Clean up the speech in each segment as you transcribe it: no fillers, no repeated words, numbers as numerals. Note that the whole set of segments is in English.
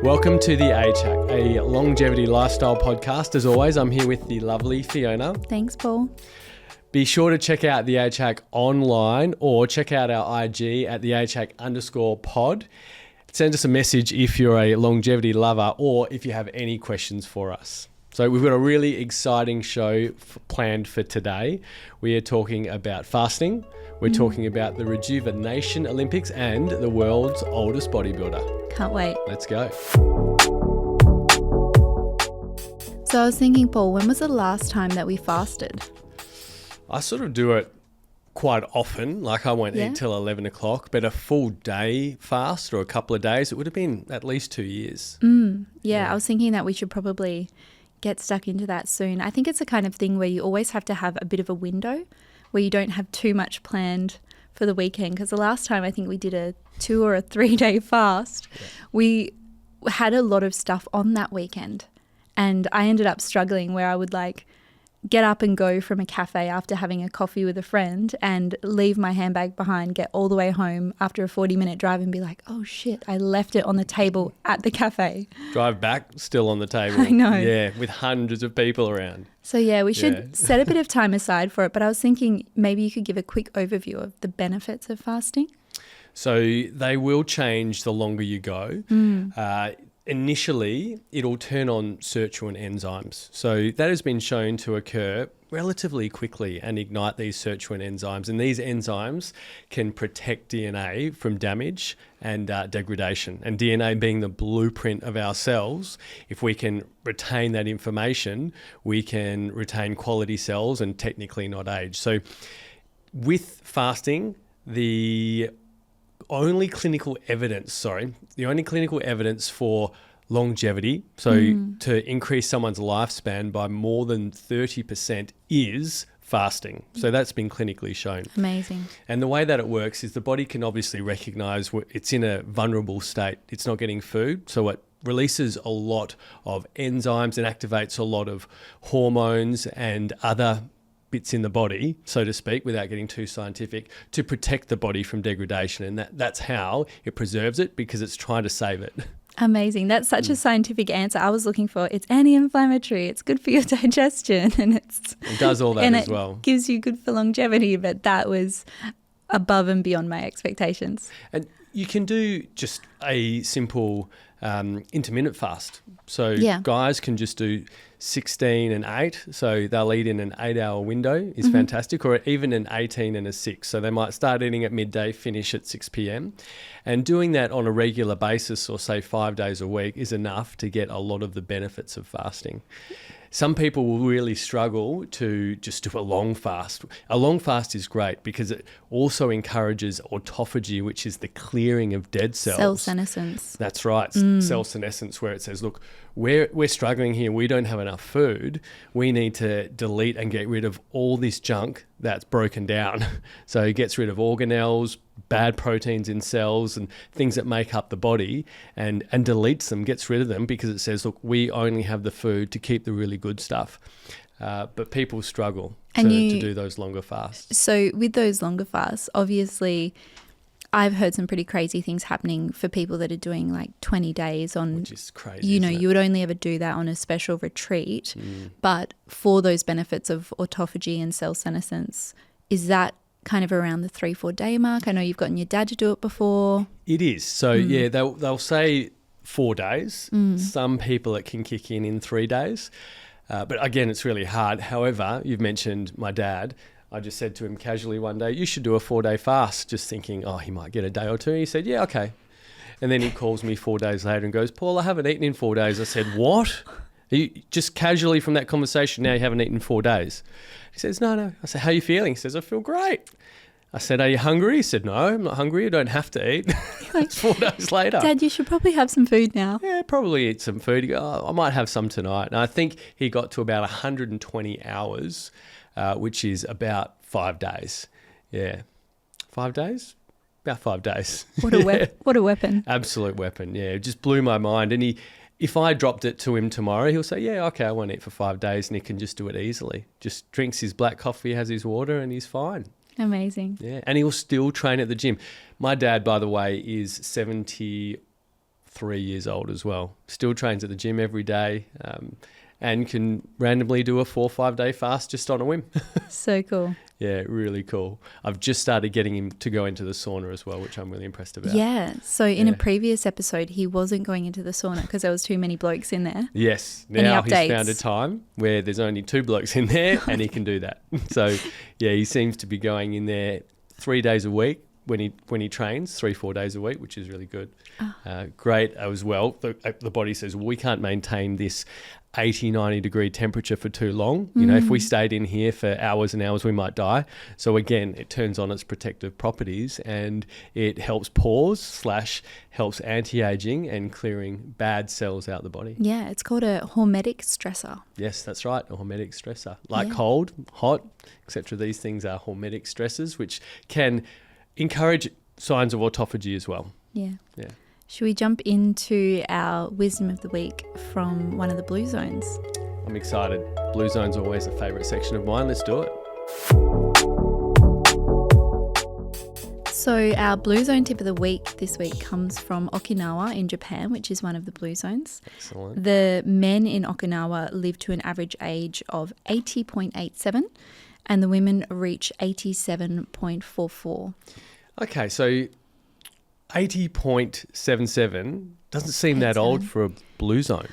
Welcome to the HAC, a longevity lifestyle podcast. As always, I'm here with the lovely Fiona. Thanks, Paul. Be sure to check out the HAC online or check out our IG at the HAC_pod. Send us a message if you're a longevity lover or if you have any questions for us. So we've got a really exciting show planned for today. We are talking about fasting. We're talking about the Rejuvenation Olympics and the world's oldest bodybuilder. Can't wait. Let's go. So I was thinking, Paul, when was the last time that we fasted? I sort of do it quite often. Like I won't eat till 11 o'clock, but a full day fast or a couple of days, it would have been at least 2 years. Yeah, I was thinking that we should probably get stuck into that soon. I think it's the kind of thing where you always have to have a bit of a window where you don't have too much planned for the weekend. Because the last time I think we did a 2 or a 3 day fast, we had a lot of stuff on that weekend. And I ended up struggling where I would get up and go from a cafe after having a coffee with a friend and leave my handbag behind, get all the way home after a 40-minute drive and be like, oh shit, I left it on the table at the cafe. Drive back, still on the table. I know. Yeah, with hundreds of people around. So yeah, we should set a bit of time aside for it. But I was thinking maybe you could give a quick overview of the benefits of fasting. So they will change the longer you go. Initially, it'll turn on sirtuin enzymes. So that has been shown to occur relatively quickly and ignite these sirtuin enzymes. And these enzymes can protect DNA from damage and degradation. And DNA being the blueprint of our cells, if we can retain that information, we can retain quality cells and technically not age. So with fasting, the only clinical evidence for longevity, so to increase someone's lifespan by more than 30% is fasting. So that's been clinically shown. Amazing. And the way that it works is the body can obviously recognize it's in a vulnerable state. It's not getting food. So it releases a lot of enzymes and activates a lot of hormones and other bits in the body, so to speak, without getting too scientific, to protect the body from degradation. And that's how it preserves it, because it's trying to save it. Amazing. That's such a scientific answer. I was looking for it's anti-inflammatory, it's good for your digestion, and it does all that as well. It gives you good for longevity, but that was above and beyond my expectations. And you can do just a simple intermittent fast. So guys can just do 16 and 8. So they'll eat in an 8-hour window is fantastic, or even an 18 and a 6. So they might start eating at midday, finish at 6 p.m. And doing that on a regular basis, or say 5 days a week, is enough to get a lot of the benefits of fasting. Some people will really struggle to just do a long fast. A long fast is great because it also encourages autophagy, which is the clearing of dead cells. Cell senescence. That's right. Cell senescence, where it says, look, we're struggling here. We don't have enough food. We need to delete and get rid of all this junk that's broken down. So it gets rid of organelles, bad proteins in cells and things that make up the body, and deletes them, gets rid of them, because it says, look, we only have the food to keep the really good stuff. But people struggle to do those longer fasts. So with those longer fasts, obviously I've heard some pretty crazy things happening for people that are doing 20 days on, which is crazy. You would only ever do that on a special retreat. But for those benefits of autophagy and cell senescence, is that kind of around the 3-4 day mark? I know you've gotten your dad to do it before. It is. So they'll say 4 days. Some people it can kick in 3 days. But again, it's really hard. However, you've mentioned my dad. I just said to him casually one day, you should do a 4-day fast, just thinking, he might get a day or two. He said, yeah, okay. And then he calls me 4 days later and goes, Paul, I haven't eaten in 4 days. I said, what? Just casually from that conversation, now you haven't eaten in 4 days. He says, no. I said, how are you feeling? He says, I feel great. I said, are you hungry? He said, no, I'm not hungry. I don't have to eat. It's 4 days later. Dad, you should probably have some food now. Yeah, probably eat some food. He goes, I might have some tonight. And I think he got to about 120 hours, which is about 5 days. Yeah. 5 days? About 5 days. What a weapon. Absolute weapon. Yeah. It just blew my mind. And if I dropped it to him tomorrow, he'll say, yeah, okay, I won't eat for 5 days, and he can just do it easily. Just drinks his black coffee, has his water, and he's fine. Amazing. Yeah. And he'll still train at the gym. My dad, by the way, is 74 3 years old as well. Still trains at the gym every day, and can randomly do a 4 or 5 day fast just on a whim. So cool. Yeah, really cool. I've just started getting him to go into the sauna as well, which I'm really impressed about. Yeah. So in a previous episode, he wasn't going into the sauna because there was too many blokes in there. Yes. Now he's found a time where there's only 2 blokes in there and he can do that. So, yeah, he seems to be going in there 3 days a week when he trains, 3-4 days a week, which is really good. Great as well. The body says, well, we can't maintain this 80-90 degree temperature for too long. You know, if we stayed in here for hours and hours, we might die. So again, it turns on its protective properties, and it helps pores / helps anti-aging and clearing bad cells out the body. Yeah, it's called a hormetic stressor. Yes, that's right, a hormetic stressor. Like cold, hot, etc. These things are hormetic stressors, which can encourage signs of autophagy as well. Yeah. Yeah. Should we jump into our wisdom of the week from one of the blue zones? I'm excited. Blue zone's always a favourite section of mine. Let's do it. So our blue zone tip of the week this week comes from Okinawa in Japan, which is one of the blue zones. Excellent. The men in Okinawa live to an average age of 80.87 and the women reach 87.44. Okay, so 80.77 doesn't seem that old for a blue zone.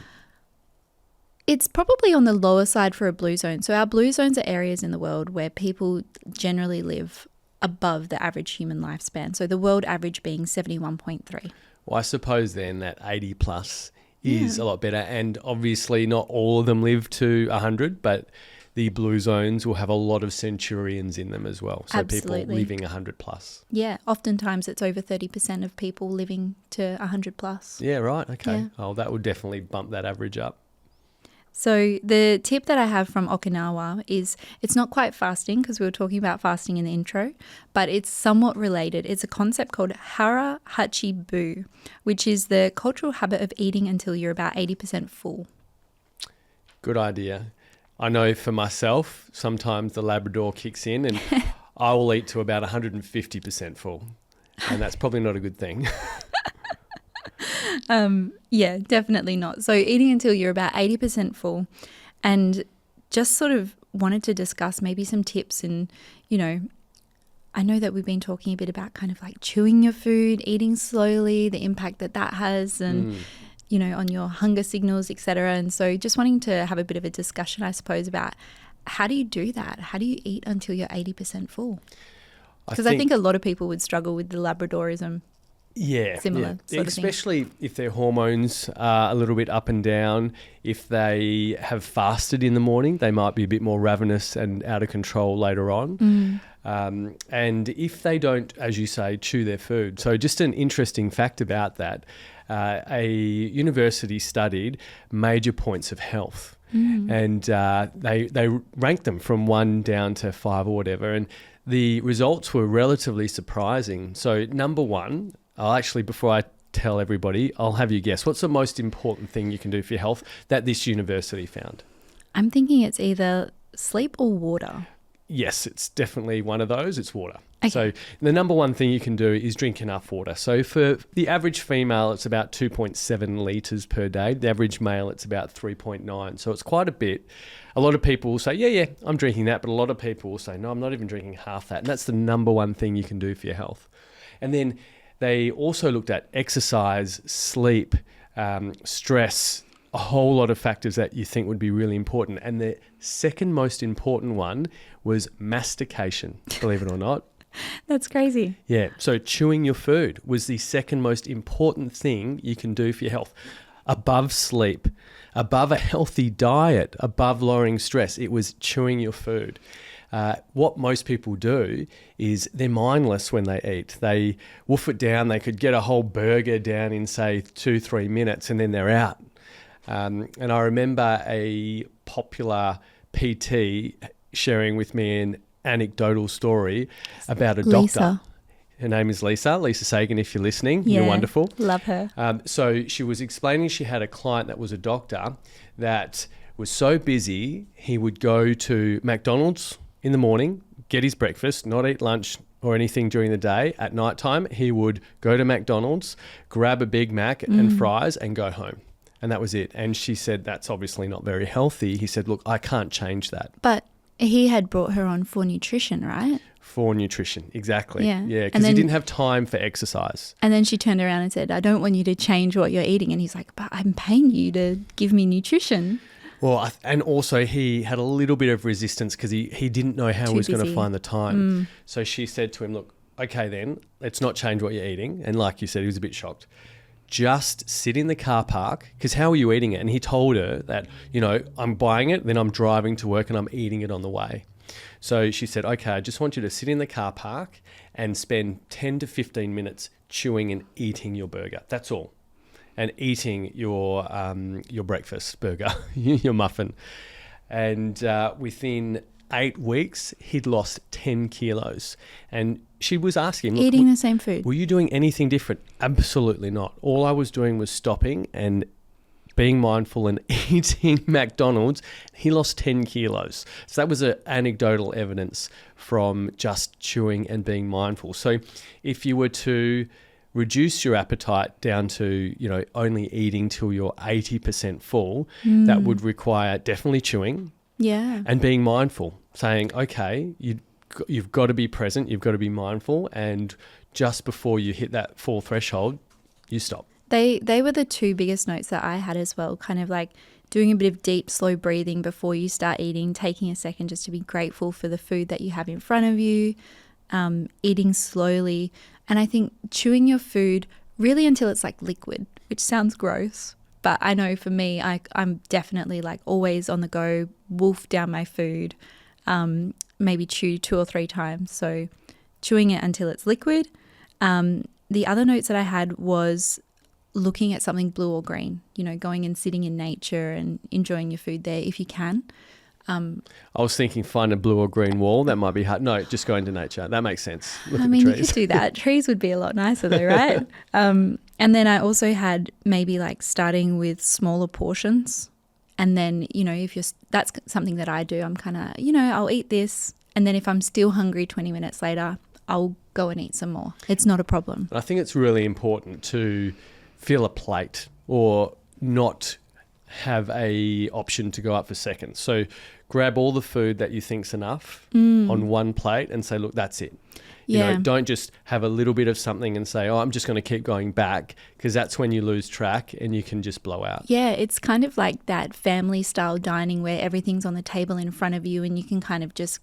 It's probably on the lower side for a blue zone. So our blue zones are areas in the world where people generally live above the average human lifespan. So the world average being 71.3. Well, I suppose then that 80 plus is a lot better. And obviously not all of them live to 100, but the blue zones will have a lot of centurions in them as well. So Absolutely. People living 100 plus. Yeah, oftentimes it's over 30% of people living to 100 plus. Yeah, right. Okay. Yeah. Oh, that would definitely bump that average up. So the tip that I have from Okinawa is it's not quite fasting because we were talking about fasting in the intro, but it's somewhat related. It's a concept called Hara Hachi Bu, which is the cultural habit of eating until you're about 80% full. Good idea. I know for myself, sometimes the Labrador kicks in and I will eat to about 150% full. And that's probably not a good thing. Yeah, definitely not. So eating until you're about 80% full, and just sort of wanted to discuss maybe some tips. And, you know, I know that we've been talking a bit about kind of like chewing your food, eating slowly, the impact that that has and, you know, on your hunger signals, etc. And so just wanting to have a bit of a discussion, I suppose, about how do you do that? How do you eat until you're 80% full? Because I think a lot of people would struggle with the Labradorism. Similar sort of especially if their hormones are a little bit up and down. If they have fasted in the morning, they might be a bit more ravenous and out of control later on. And if they don't, as you say, chew their food. So just an interesting fact about that, a university studied major points of health. And they ranked them from 1 down to 5 or whatever. And the results were relatively surprising. So number 1, before I tell everybody, I'll have you guess. What's the most important thing you can do for your health that this university found? I'm thinking it's either sleep or water. Yes, it's definitely one of those. It's water. Okay. So the number 1 thing you can do is drink enough water. So for the average female, it's about 2.7 litres per day. The average male, it's about 3.9. So it's quite a bit. A lot of people will say, yeah, I'm drinking that. But a lot of people will say, no, I'm not even drinking half that. And that's the number 1 thing you can do for your health. And then they also looked at exercise, sleep, stress, a whole lot of factors that you think would be really important. And the second most important one was mastication, believe it or not. That's crazy. Yeah. So chewing your food was the second most important thing you can do for your health. Above sleep, above a healthy diet, above lowering stress, it was chewing your food. What most people do is they're mindless when they eat. They wolf it down. They could get a whole burger down in, say, 2-3 minutes and then they're out. And I remember a popular PT sharing with me an anecdotal story about a doctor. Her name is Lisa Sagan, if you're listening. Yeah, you're wonderful. Love her. So she was explaining she had a client that was a doctor that was so busy he would go to McDonald's in the morning, get his breakfast, not eat lunch, or anything during the day. At nighttime, he would go to McDonald's, grab a Big Mac and fries and go home. And that was it. And she said, that's obviously not very healthy. He said, look, I can't change that. But he had brought her on for nutrition, right? For nutrition, exactly. Yeah. Yeah, because he didn't have time for exercise. And then she turned around and said, I don't want you to change what you're eating. And he's like, but I'm paying you to give me nutrition. Well, and also he had a little bit of resistance because he didn't know how he was going to find the time. So she said to him, look, okay then, let's not change what you're eating. And like you said, he was a bit shocked. Just sit in the car park, because how are you eating it? And he told her that, you know, I'm buying it, then I'm driving to work and I'm eating it on the way. So she said, okay, I just want you to sit in the car park and spend 10 to 15 minutes chewing and eating your burger. That's all. And eating your breakfast burger, your muffin. And within 8 weeks, he'd lost 10 kilos. And she was asking, eating the same food. Were you doing anything different? Absolutely not. All I was doing was stopping and being mindful and eating McDonald's. He lost 10 kilos. So that was anecdotal evidence from just chewing and being mindful. So if you were to reduce your appetite down to, you know, only eating till you're 80% full, that would require definitely chewing. Yeah. And being mindful, saying, okay, you've got to be present, you've got to be mindful, and just before you hit that full threshold, you stop. They were the two biggest notes that I had as well, kind of like doing a bit of deep, slow breathing before you start eating, taking a second just to be grateful for the food that you have in front of you, eating slowly. And I think chewing your food really until it's like liquid, which sounds gross. But I know for me, I'm definitely like always on the go, wolf down my food, maybe chew 2 or 3 times. So chewing it until it's liquid. The other notes that I had was looking at something blue or green, you know, going and sitting in nature and enjoying your food there if you can. I was thinking find a blue or green wall. That might be hard. No, just go into nature. That makes sense. Look at the trees. You could do that. Trees would be a lot nicer though, right? And then I also had maybe like starting with smaller portions. And then, you know, that's something that I do. I'm kind of, you know, I'll eat this. And then if I'm still hungry 20 minutes later, I'll go and eat some more. It's not a problem. I think it's really important to fill a plate or not have a option to go up for seconds. So grab all the food that you think's enough on one plate and say, look, that's it. You know, don't just have a little bit of something and say, oh, I'm just going to keep going back, because that's when you lose track and you can just blow out. Yeah, it's kind of like that family style dining where everything's on the table in front of you and you can kind of just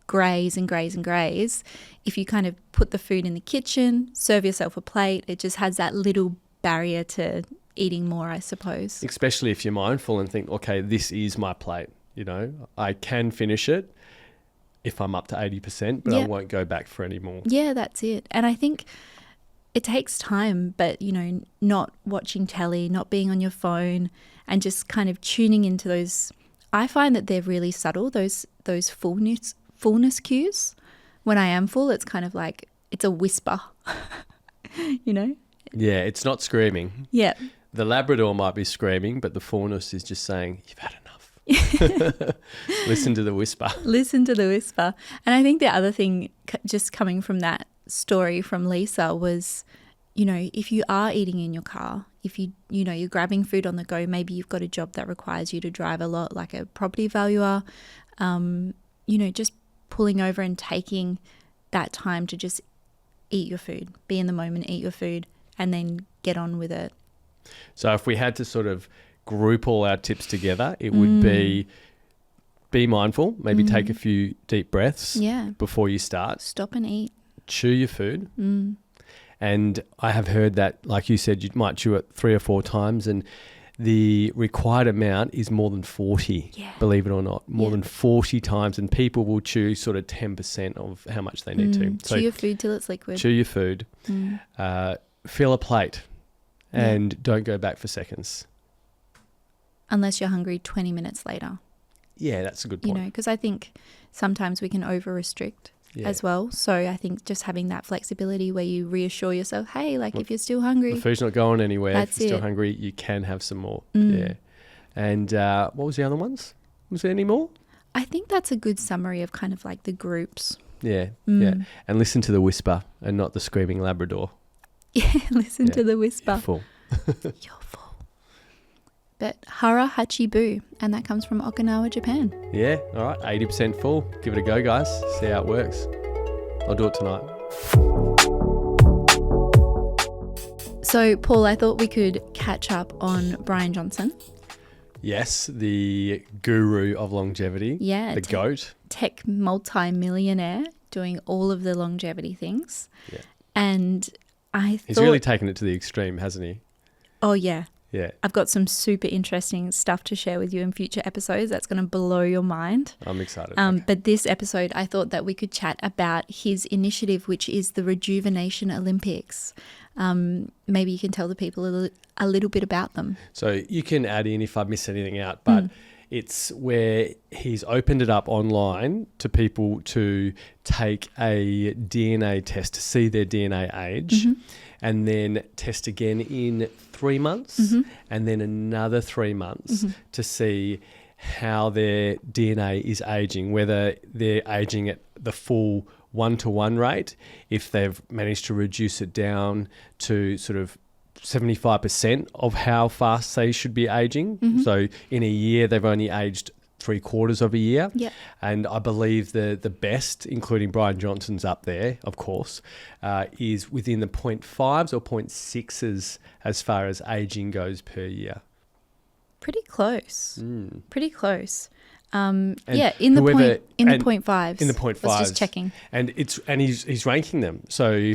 graze and graze and graze. If you kind of put the food in the kitchen, serve yourself a plate, it just has that little barrier to eating more, I suppose. Especially if you're mindful and think, okay, this is my plate. You know, I can finish it if I'm up to 80%, but I won't go back for any more. Yeah, that's it. And I think it takes time, but, you know, not watching telly, not being on your phone, and just kind of tuning into those. I find that they're really subtle, those fullness cues. When I am full, it's kind of like, it's a whisper, you know? Yeah, it's not screaming. Yeah. The Labrador might be screaming, but the faunus is just saying, you've had enough. Listen to the whisper. Listen to the whisper. And I think the other thing just coming from that story from Lisa was, you know, if you are eating in your car, if you're grabbing food on the go, maybe you've got a job that requires you to drive a lot, like a property valuer, you know, just pulling over and taking that time to just eat your food, be in the moment, eat your food, and then get on with it. So if we had to sort of group all our tips together, it would be mindful, maybe take a few deep breaths before you start. Stop and eat. Chew your food. And I have heard that, like you said, you might chew it 3 or 4 times, and the required amount is more than 40, believe it or not, more than 40 times. And people will chew sort of 10% of how much they need to. So chew your food till it's liquid. Chew your food. Fill a plate and don't go back for seconds. Unless you're hungry 20 minutes later. Yeah, that's a good point. You know, because I think sometimes we can over-restrict as well. So I think just having that flexibility where you reassure yourself, hey, like if you're still hungry. The food's not going anywhere. If you're still hungry, you can have some more. Yeah. And what was the other ones? Was there any more? I think that's a good summary of kind of like the groups. Yeah, yeah. And listen to the whisper and not the screaming Labrador. Yeah, listen to the whisper. You're full. You're full. But Hara Hachi Bu, and that comes from Okinawa, Japan. Yeah, all right, 80% full. Give it a go, guys. See how it works. I'll do it tonight. So, Paul, I thought we could catch up on Bryan Johnson. Yes, the guru of longevity. Yeah. The GOAT. Tech multi-millionaire doing all of the longevity things. Yeah. And He's really taken it to the extreme, hasn't he? Oh, yeah. Yeah. I've got some super interesting stuff to share with you in future episodes. That's going to blow your mind. I'm excited. Okay. But this episode, I thought that we could chat about his initiative, which is the Rejuvenation Olympics. Maybe you can tell the people a little bit about them. So you can add in if I miss anything out, but it's where he's opened it up online to people to take a DNA test to see their DNA age and then test again in 3 months and then another 3 months to see how their DNA is aging, whether they're aging at the full 1-to-1 rate, if they've managed to reduce it down to sort of 75% of how fast they should be aging. So in a year, they've only aged 3/4 of a year. Yep. And I believe the best, including Bryan Johnson's up there, of course, is within the 0.5s or 0.6s as far as aging goes per year. Pretty close. Pretty close. In the 0.5s. In the 0.5s. I was just checking. And he's ranking them. So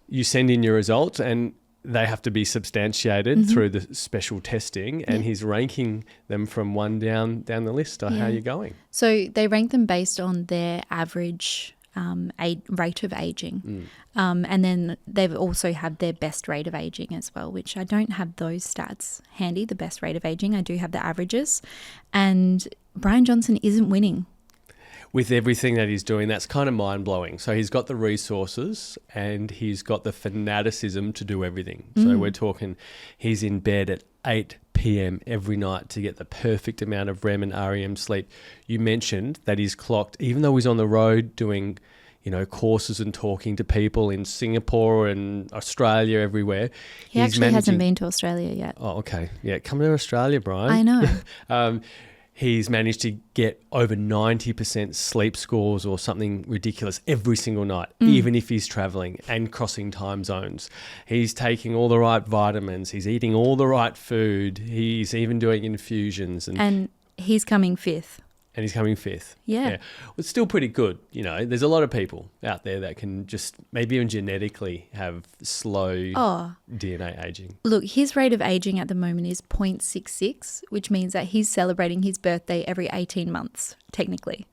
you send in your results and they have to be substantiated through the special testing, and he's ranking them from one down the list on how you're going. So they rank them based on their average rate of aging. And then they've also had their best rate of aging as well, which I don't have those stats handy, the best rate of aging. I do have the averages. And Bryan Johnson isn't winning. With everything that he's doing, that's kind of mind-blowing. So he's got the resources and he's got the fanaticism to do everything. So we're talking he's in bed at 8 p.m. every night to get the perfect amount of REM and REM sleep. You mentioned that he's clocked, even though he's on the road doing, courses and talking to people in Singapore and Australia, everywhere. He actually hasn't been to Australia yet. Oh, okay. Yeah, come to Australia, Bryan. I know. He's managed to get over 90% sleep scores or something ridiculous every single night, even if he's traveling and crossing time zones. He's taking all the right vitamins. He's eating all the right food. He's even doing infusions. And he's coming fifth. And he's coming fifth. Yeah. Well, it's still pretty good. There's a lot of people out there that can just maybe even genetically have slow DNA aging. Look, his rate of aging at the moment is 0.66, which means that he's celebrating his birthday every 18 months, technically.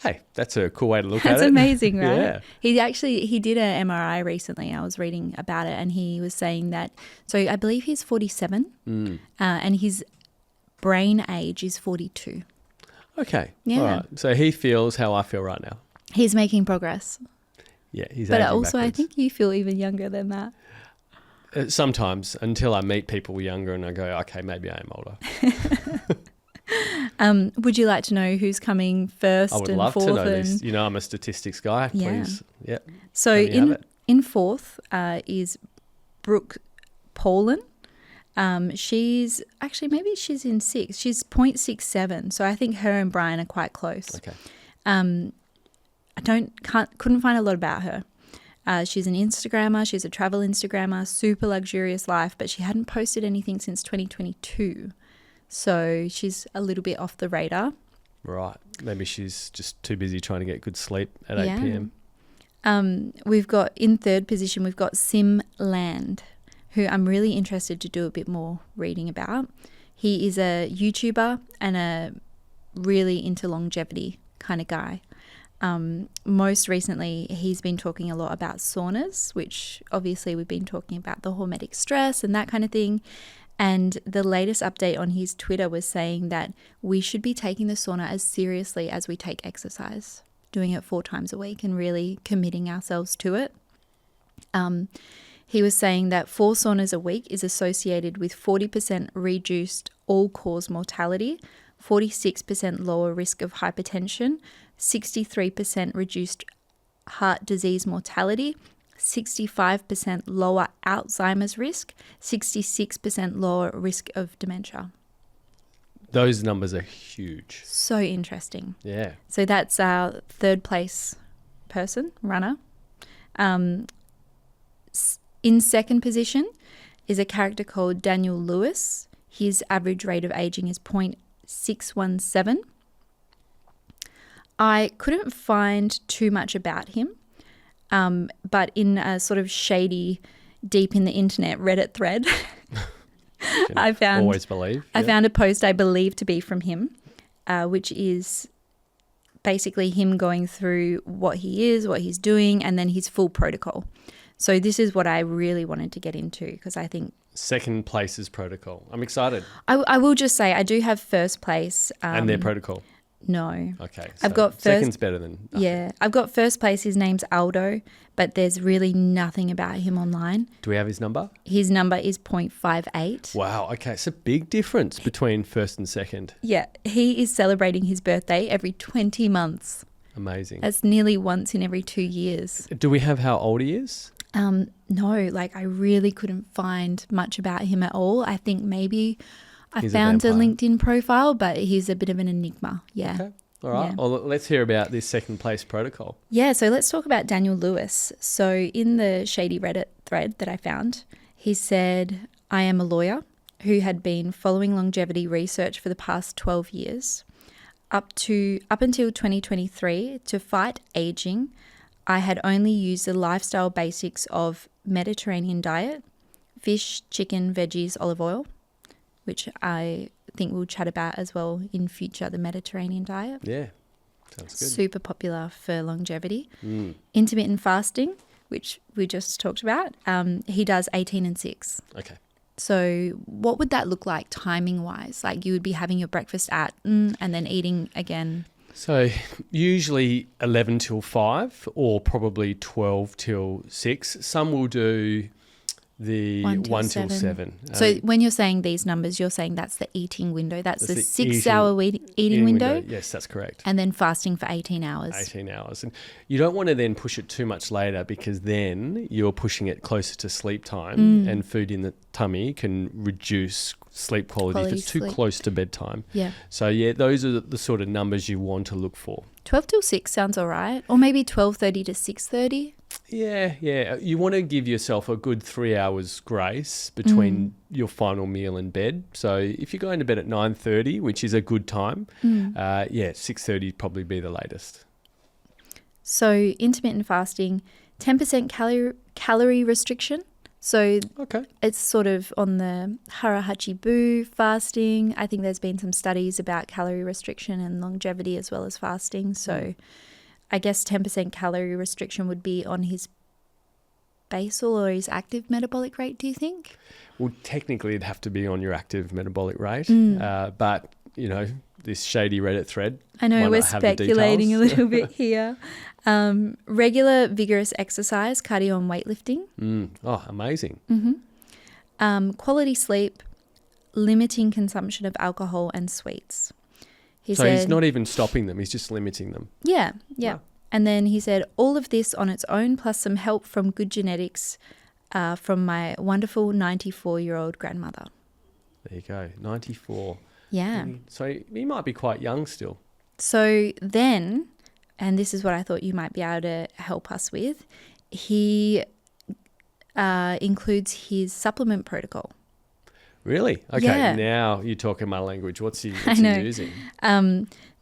Hey, that's a cool way to look at it. That's amazing, right? Yeah. He did an MRI recently. I was reading about it, and he was saying that, so I believe he's 47 and his brain age is 42. Okay. Yeah. All right. So he feels how I feel right now. He's making progress. Yeah, he's But aging also, backwards. I think you feel even younger than that. Sometimes, until I meet people younger and I go, okay, maybe I am older. Would you like to know who's coming first and fourth? I would love to know this. I'm a statistics guy. Please. Yeah. Yep. So in fourth is Brooke Polan. She's in sixth. She's 0.67. So I think her and Bryan are quite close. Okay. Couldn't find a lot about her. She's an Instagrammer. She's a travel Instagrammer, super luxurious life, but she hadn't posted anything since 2022. So she's a little bit off the radar. Right. Maybe she's just too busy trying to get good sleep at 8 p.m. We've got in third position, we've got Sim Land, who I'm really interested to do a bit more reading about. He is a YouTuber and a really into longevity kind of guy. Most recently, he's been talking a lot about saunas, which obviously we've been talking about the hormetic stress and that kind of thing. And the latest update on his Twitter was saying that we should be taking the sauna as seriously as we take exercise, doing it 4 times a week and really committing ourselves to it. He was saying that 4 saunas a week is associated with 40% reduced all-cause mortality, 46% lower risk of hypertension, 63% reduced heart disease mortality, 65% lower Alzheimer's risk, 66% lower risk of dementia. Those numbers are huge. So interesting. Yeah. So that's our third place person, runner. In second position is a character called Daniel Lewis. His average rate of aging is 0.617. I couldn't find too much about him, but in a sort of shady, deep in the internet Reddit thread, I found a post I believe to be from him, which is basically him going through what he is, what he's doing, and then his full protocol. So this is what I really wanted to get into because I think second place's protocol. I'm excited. I will just say I do have first place. And their protocol? No. Okay. I've got first, second's better than nothing. Yeah. I've got first place. His name's Aldo, but there's really nothing about him online. Do we have his number? His number is 0.58. Wow. Okay. It's a big difference between first and second. Yeah. He is celebrating his birthday every 20 months. Amazing. That's nearly once in every 2 years. Do we have how old he is? No, like I really couldn't find much about him at all. I think maybe He's found a vampire. LinkedIn profile, but he's a bit of an enigma. Yeah. Okay. All right. Yeah. Well, let's hear about this second place protocol. Yeah, so let's talk about Daniel Lewis. So in the shady Reddit thread that I found, he said, I am a lawyer who had been following longevity research for the past 12 years. Up until 2023, to fight aging, I had only used the lifestyle basics of Mediterranean diet, fish, chicken, veggies, olive oil, which I think we'll chat about as well in future, the Mediterranean diet. Yeah, sounds good. Super popular for longevity. Intermittent fasting, which we just talked about, he does 18 and 6. Okay. So what would that look like timing-wise? Like you would be having your breakfast at and then eating again. So usually 11 till 5 or probably 12 till 6. Some will do the 1 till 7. So when you're saying these numbers, you're saying that's the eating window. That's the 6-hour eating window. Yes, that's correct. And then fasting for 18 hours. 18 hours. And you don't want to then push it too much later because then you're pushing it closer to sleep time and food in the tummy can reduce sleep quality if it's too close to bedtime. Yeah. So, yeah, those are the sort of numbers you want to look for. 12 till 6 sounds all right. Or maybe 12:30 to 6:30. Yeah. You want to give yourself a good 3 hours grace between your final meal and bed. So if you're going to bed at 9:30, which is a good time, 6:30 would probably be the latest. So intermittent fasting, 10% calorie restriction. So it's sort of on the Hara Hachi Bu fasting. I think there's been some studies about calorie restriction and longevity as well as fasting. So I guess 10% calorie restriction would be on his basal or his active metabolic rate, do you think? Well, technically it'd have to be on your active metabolic rate. But, you know, this shady Reddit thread. I know we're speculating a little bit here. Regular vigorous exercise, cardio and weightlifting. Oh, amazing. Quality sleep, limiting consumption of alcohol and sweets. So he's not even stopping them, he's just limiting them. Yeah. Wow. And then he said, all of this on its own plus some help from good genetics from my wonderful 94-year-old grandmother. There you go, 94. Yeah. So he might be quite young still. So then, and this is what I thought you might be able to help us with, he includes his supplement protocol. Really? Okay, Yeah. Now you're talking my language. What's he using?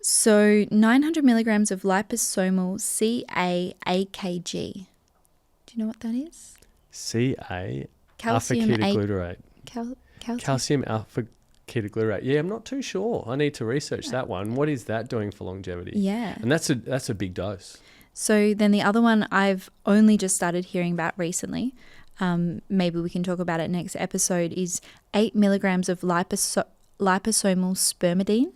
So 900 milligrams of liposomal CA-AKG. Do you know what that is? CA, Calcium alpha-ketoglutarate. Calcium? Calcium alpha-ketoglutarate. Yeah, I'm not too sure. I need to research that one. What is that doing for longevity? Yeah. And that's a big dose. So then the other one I've only just started hearing about recently, maybe we can talk about it next episode, is 8 milligrams of liposomal spermidine.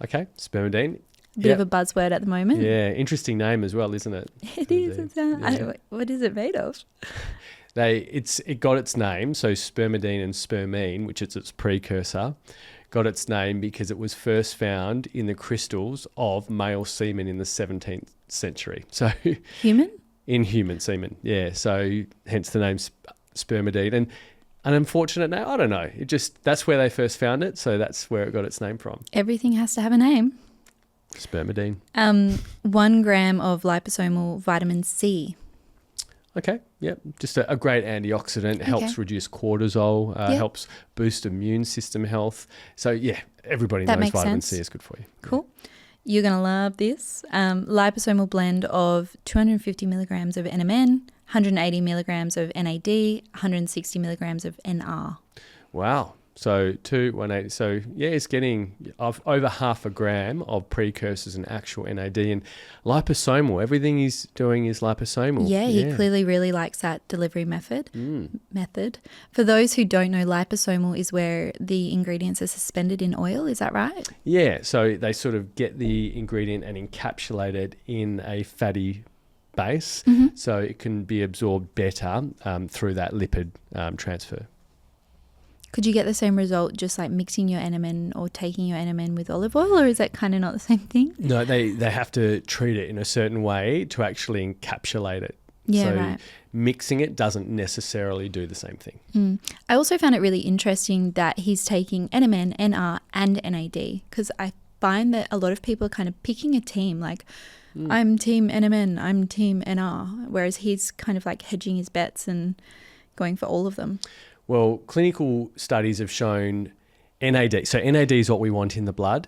Okay, spermidine. Bit of a buzzword at the moment. Yeah, interesting name as well, isn't it? It is. What is it made of? It got its name, so spermidine and spermine, which is its precursor, got its name because it was first found in the crystals of male semen in the 17th century. So Human? In human semen, yeah. So hence the name spermidine. And an unfortunate name, I don't know. That's where they first found it, so that's where it got its name from. Everything has to have a name. Spermidine. 1 gram of liposomal vitamin C. Okay, yep. Just a great antioxidant. Helps reduce cortisol, helps boost immune system health. So, yeah, everybody knows vitamin C is good for you. Cool. You're going to love this. Liposomal blend of 250 milligrams of NMN, 180 milligrams of NAD, 160 milligrams of NR. Wow. So 180. So yeah, it's getting over half a gram of precursors and actual NAD and liposomal. Everything he's doing is liposomal. Yeah, he clearly really likes that delivery method. For those who don't know, liposomal is where the ingredients are suspended in oil. Is that right? Yeah. So they sort of get the ingredient and encapsulate it in a fatty base, so it can be absorbed better through that lipid transfer. Could you get the same result just like mixing your NMN or taking your NMN with olive oil, or is that kind of not the same thing? No, they have to treat it in a certain way to actually encapsulate it. Yeah, so right. Mixing it doesn't necessarily do the same thing. I also found it really interesting that he's taking NMN, NR and NAD, because I find that a lot of people are kind of picking a team, like I'm team NMN, I'm team NR, whereas he's kind of like hedging his bets and going for all of them. Well, clinical studies have shown NAD. So NAD is what we want in the blood.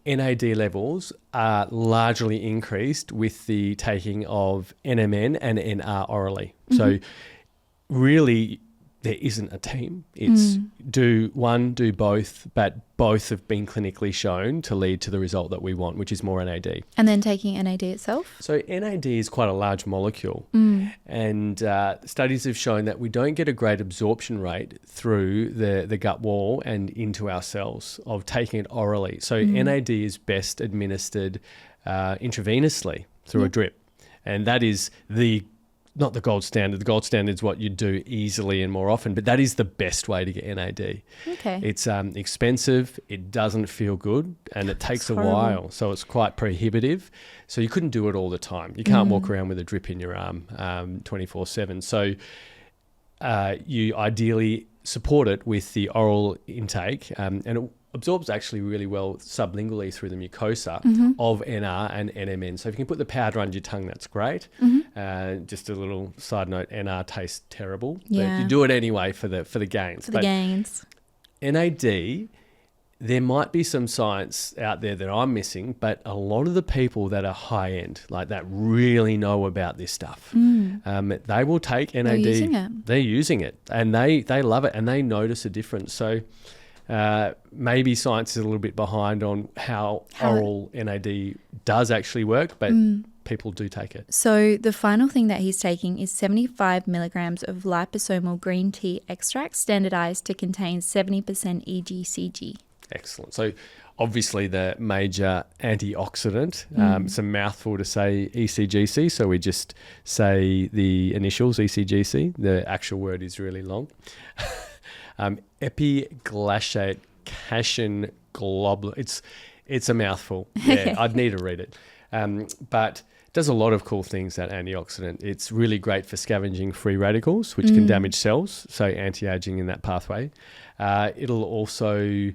NAD levels are largely increased with the taking of NMN and NR orally. So really, there isn't a team. It's do both, but both have been clinically shown to lead to the result that we want, which is more NAD. And then taking NAD itself? So NAD is quite a large molecule, and studies have shown that we don't get a great absorption rate through the gut wall and into our cells of taking it orally. So NAD is best administered intravenously through a drip, and that is not the gold standard. The gold standard is what you do easily and more often, but that is the best way to get NAD. Okay. It's expensive, it doesn't feel good, and it takes a horrible. while. So it's quite prohibitive. So you couldn't do it all the time. You can't walk around with a drip in your arm 24/7. So you ideally support it with the oral intake, and it absorbs actually really well sublingually through the mucosa of NR and NMN. So if you can put the powder under your tongue, that's great. Just a little side note, NR tastes terrible. Yeah. But you do it anyway for the gains. For the gains. NAD, there might be some science out there that I'm missing, but a lot of the people that are high end, like that really know about this stuff, they will take NAD. They're using it and they love it and they notice a difference. So maybe science is a little bit behind on how oral NAD does actually work, but people do take it. So the final thing that he's taking is 75 milligrams of liposomal green tea extract, standardized to contain 70% EGCG. Excellent. So obviously the major antioxidant, it's a mouthful to say ECGC, so we just say the initials ECGC. The actual word is really long. Epiglycate cation globulin. It's a mouthful. Yeah, I'd need to read it. But it does a lot of cool things, that antioxidant. It's really great for scavenging free radicals, which can damage cells, so anti-aging in that pathway. It'll also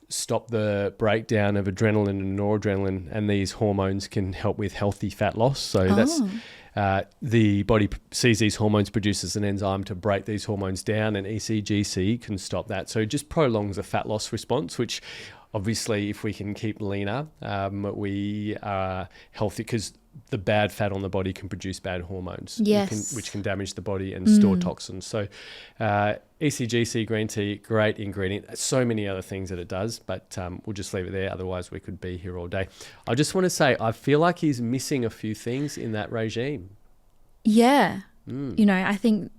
stop the breakdown of adrenaline and noradrenaline, and these hormones can help with healthy fat loss. So that's the body sees these hormones, produces an enzyme to break these hormones down, and ECGC can stop that. So it just prolongs the fat loss response, which obviously if we can keep leaner, we are healthy, because the bad fat on the body can produce bad hormones, which can damage the body and store toxins. So ECGC green tea, great ingredient. So many other things that it does, but we'll just leave it there. Otherwise, we could be here all day. I just want to say, I feel like he's missing a few things in that regime. Yeah. You know, I think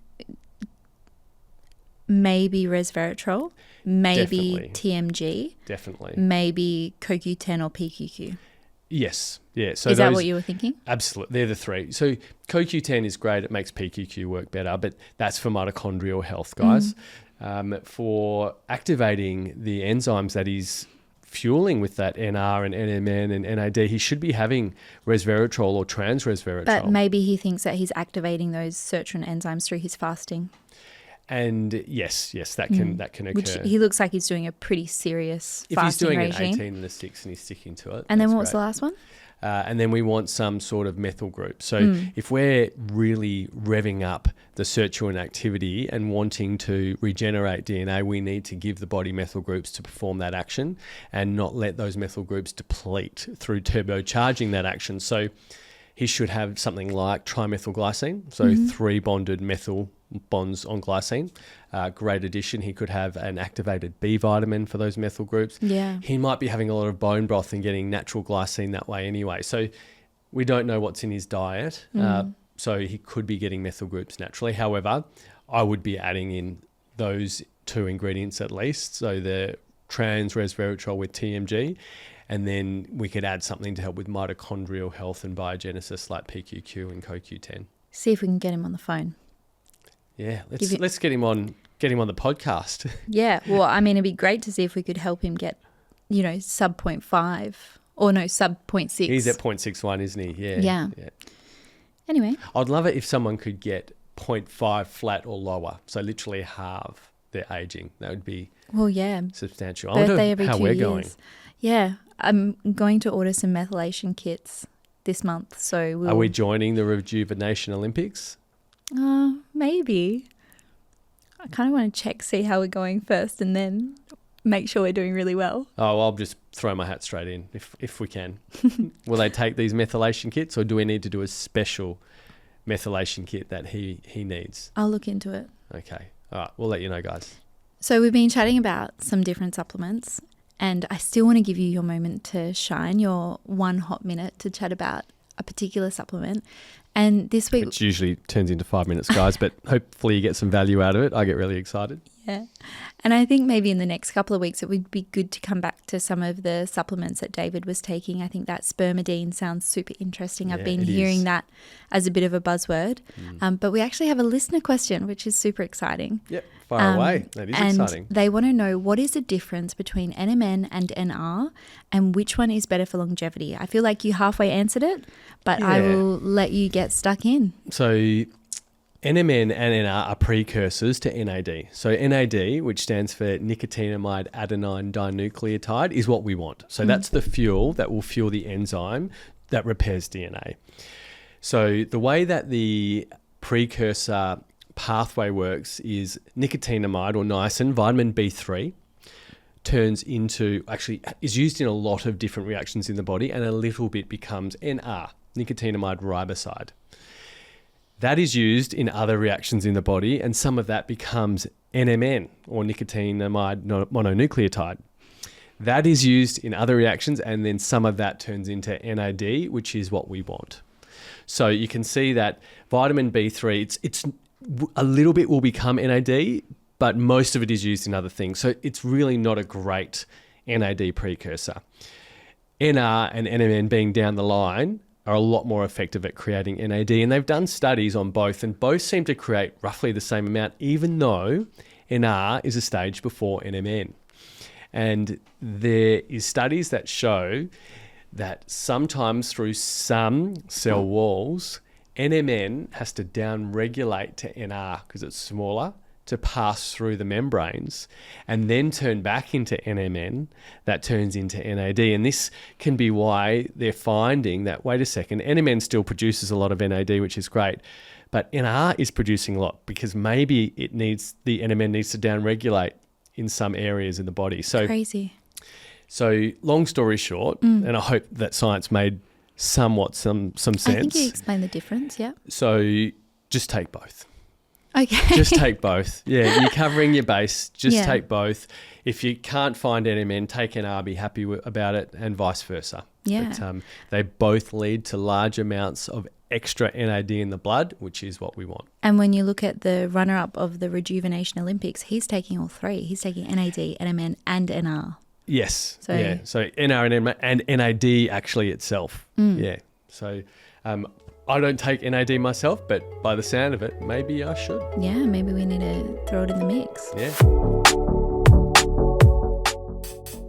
maybe resveratrol, maybe TMG. Definitely. Maybe CoQ10 or PQQ. Yes. Yeah. So is that what you were thinking? Absolutely. They're the three. So CoQ10 is great. It makes PQQ work better, but that's for mitochondrial health, guys. for activating the enzymes that he's fueling with that NR and NMN and NAD. He should be having resveratrol or transresveratrol. But maybe he thinks that he's activating those sirtuin enzymes through his fasting. And yes, that can occur. Which he looks like he's doing a pretty serious fasting regime. If he's doing an 18 and a 6 and he's sticking to it. And then what's the last one? And then we want some sort of methyl group. So if we're really revving up the sirtuin activity and wanting to regenerate DNA, we need to give the body methyl groups to perform that action and not let those methyl groups deplete through turbocharging that action. So he should have something like trimethylglycine, so 3 bonded methyl bonds on glycine. Great addition. He could have an activated B vitamin for those methyl groups. Yeah. He might be having a lot of bone broth and getting natural glycine that way anyway. So we don't know what's in his diet. So he could be getting methyl groups naturally. However, I would be adding in those 2 ingredients at least. So the trans resveratrol with TMG, and then we could add something to help with mitochondrial health and biogenesis like PQQ and CoQ10. See if we can get him on the phone. Yeah, let's get him on the podcast. Yeah, well, I mean, it'd be great to see if we could help him get, sub 0.5 or no, sub 0.6. He's at 0.61, isn't he? Yeah. Anyway. I'd love it if someone could get 0.5 flat or lower, so literally halve their aging. That would be substantial. Birthday I wonder how 2 we're years. going. Yeah, I'm going to order some methylation kits this month. So Are we joining the Rejuvenation Olympics? Maybe. I kind of want to see how we're going first and then make sure we're doing really well. Oh, I'll just throw my hat straight in if we can. Will they take these methylation kits, or do we need to do a special methylation kit that he needs? I'll look into it. Okay. All right. We'll let you know, guys. So we've been chatting about some different supplements, and I still want to give you your moment to shine, your 1 hot minute to chat about a particular supplement. And this week... Which usually turns into 5 minutes, guys, but hopefully you get some value out of it. I get really excited. Yeah. And I think maybe in the next couple of weeks it would be good to come back to some of the supplements that David was taking. I think that spermidine sounds super interesting. I've been hearing that as a bit of a buzzword. But we actually have a listener question, which is super exciting. Yep, far away. That is exciting. They want to know, what is the difference between NMN and NR and which one is better for longevity? I feel like you halfway answered it, but I will let you get stuck in. So NMN and NR are precursors to NAD. So NAD, which stands for nicotinamide adenine dinucleotide, is what we want. So that's the fuel that will fuel the enzyme that repairs DNA. So the way that the precursor pathway works is nicotinamide or niacin, vitamin B3, is used in a lot of different reactions in the body, and a little bit becomes NR, nicotinamide riboside. That is used in other reactions in the body, and some of that becomes NMN, or nicotinamide mononucleotide. That is used in other reactions, and then some of that turns into NAD, which is what we want. So you can see that vitamin B3, it's a little bit will become NAD, but most of it is used in other things. So it's really not a great NAD precursor. NR and NMN being down the line are a lot more effective at creating NAD, and they've done studies on both, and both seem to create roughly the same amount, even though NR is a stage before NMN. And there is studies that show that sometimes through some cell walls, NMN has to down-regulate to NR because it's smaller to pass through the membranes, and then turn back into NMN that turns into NAD. And this can be why they're finding that, wait a second, NMN still produces a lot of NAD, which is great, but NR is producing a lot because maybe the NMN needs to down-regulate in some areas in the body. So crazy. So long story short, and I hope that science made somewhat some sense. I think you explained the difference, yeah. So just take both. Okay. Just take both. Yeah, you're covering your base. Just take both. If you can't find NMN, take NR, be happy about it, and vice versa. Yeah. But, they both lead to large amounts of extra NAD in the blood, which is what we want. And when you look at the runner-up of the Rejuvenation Olympics, he's taking all three. He's taking NAD, NMN, and NR. Yes. So NR and NAD actually itself. Yeah. So I don't take NAD myself, but by the sound of it, maybe I should. Yeah, maybe we need to throw it in the mix. Yeah.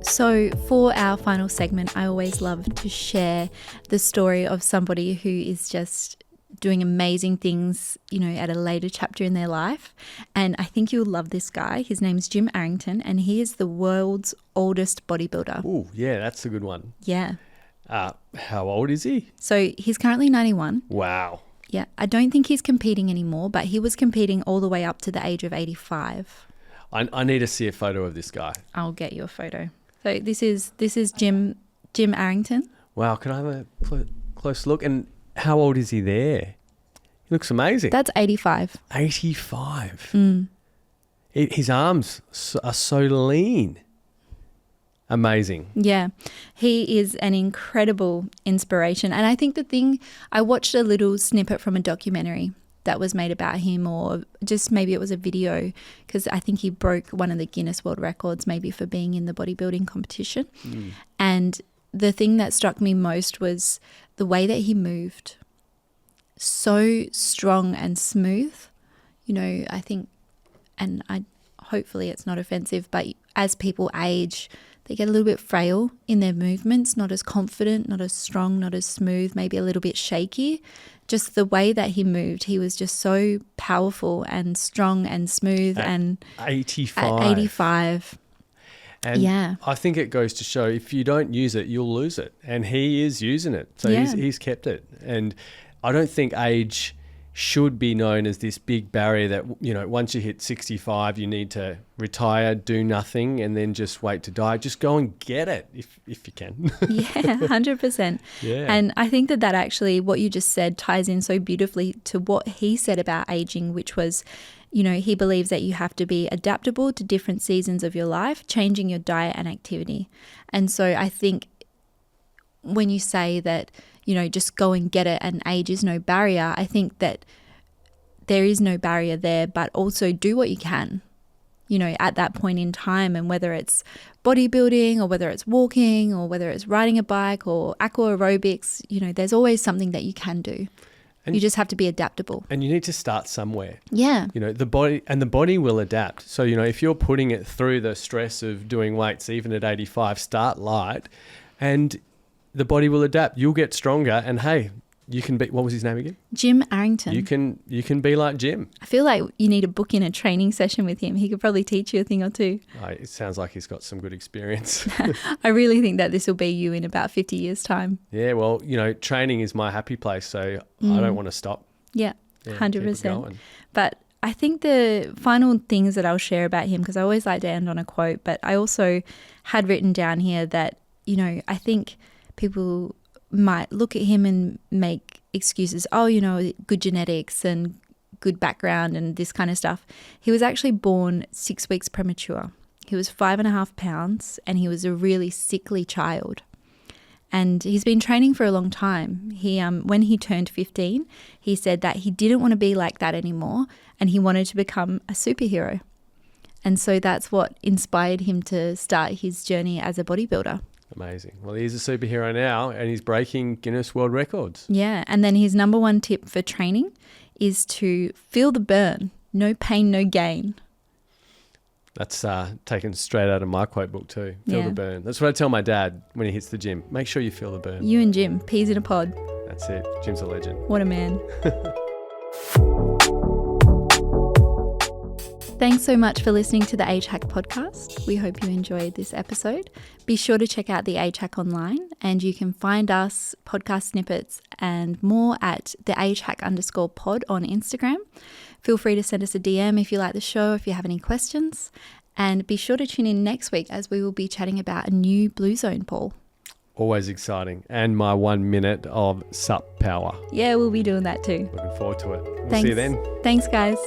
So for our final segment, I always love to share the story of somebody who is just doing amazing things, at a later chapter in their life. And I think you'll love this guy. His name's Jim Arrington, and he is the world's oldest bodybuilder. Oh, yeah, that's a good one. Yeah. How old is he? So he's currently 91. Wow. Yeah. I don't think he's competing anymore, but he was competing all the way up to the age of 85. I need to see a photo of this guy. I'll get you a photo. So this is Jim Arrington. Wow, can I have a close look? And how old is he there? He looks amazing. That's 85. 85. His arms are so lean. Amazing. Yeah, he is an incredible inspiration. And I think I watched a little snippet from a documentary that was made about him, or just maybe it was a video, because I think he broke one of the Guinness World Records maybe for being in the bodybuilding competition. And the thing that struck me most was the way that he moved. So strong and smooth. I think, and hopefully it's not offensive, but as people age, they get a little bit frail in their movements, not as confident, not as strong, not as smooth, maybe a little bit shaky. Just the way that he moved, he was just so powerful and strong and smooth. At 85. At 85. And yeah. I think it goes to show if you don't use it, you'll lose it. And he is using it. So he's kept it. And I don't think age should be known as this big barrier that, once you hit 65, you need to retire, do nothing, and then just wait to die. Just go and get it if you can. Yeah, 100%. Yeah. And I think that actually, what you just said ties in so beautifully to what he said about aging, which was, he believes that you have to be adaptable to different seasons of your life, changing your diet and activity. And so I think when you say that, just go and get it and age is no barrier, I think that there is no barrier there, but also do what you can, at that point in time. And whether it's bodybuilding or whether it's walking or whether it's riding a bike or aqua aerobics, there's always something that you can do. And you just have to be adaptable. And you need to start somewhere. Yeah. The body will adapt. So, if you're putting it through the stress of doing weights, even at 85, start light, and the body will adapt. You'll get stronger, and hey, you can be, what was his name again? Jim Arrington. You can be like Jim. I feel like you need to book in a training session with him. He could probably teach you a thing or two. It sounds like he's got some good experience. I really think that this will be you in about 50 years' time. Yeah, well, training is my happy place, so I don't want to stop. Yeah, 100%. But I think the final things that I'll share about him, because I always like to end on a quote, but I also had written down here that, I think people might look at him and make excuses. Oh, good genetics and good background and this kind of stuff. He was actually born 6 weeks premature. He was 5.5 pounds and he was a really sickly child. And he's been training for a long time. He, when he turned 15, he said that he didn't want to be like that anymore and he wanted to become a superhero. And so that's what inspired him to start his journey as a bodybuilder. Amazing. Well, he's a superhero now and he's breaking Guinness World Records. Yeah. And then his number one tip for training is to feel the burn. No pain, no gain. That's taken straight out of my quote book too. Feel the burn. That's what I tell my dad when he hits the gym. Make sure you feel the burn. You and Jim, peas in a pod. That's it. Jim's a legend. What a man. Thanks so much for listening to the Age Hack podcast. We hope you enjoyed this episode. Be sure to check out the Age Hack online, and you can find us, podcast snippets and more at the agehack_pod on Instagram. Feel free to send us a DM if you like the show, if you have any questions. And be sure to tune in next week as we will be chatting about a new Blue Zone, Paul. Always exciting. And my 1 minute of sup power. Yeah, we'll be doing that too. Looking forward to it. We'll Thanks. see you then. Thanks, guys.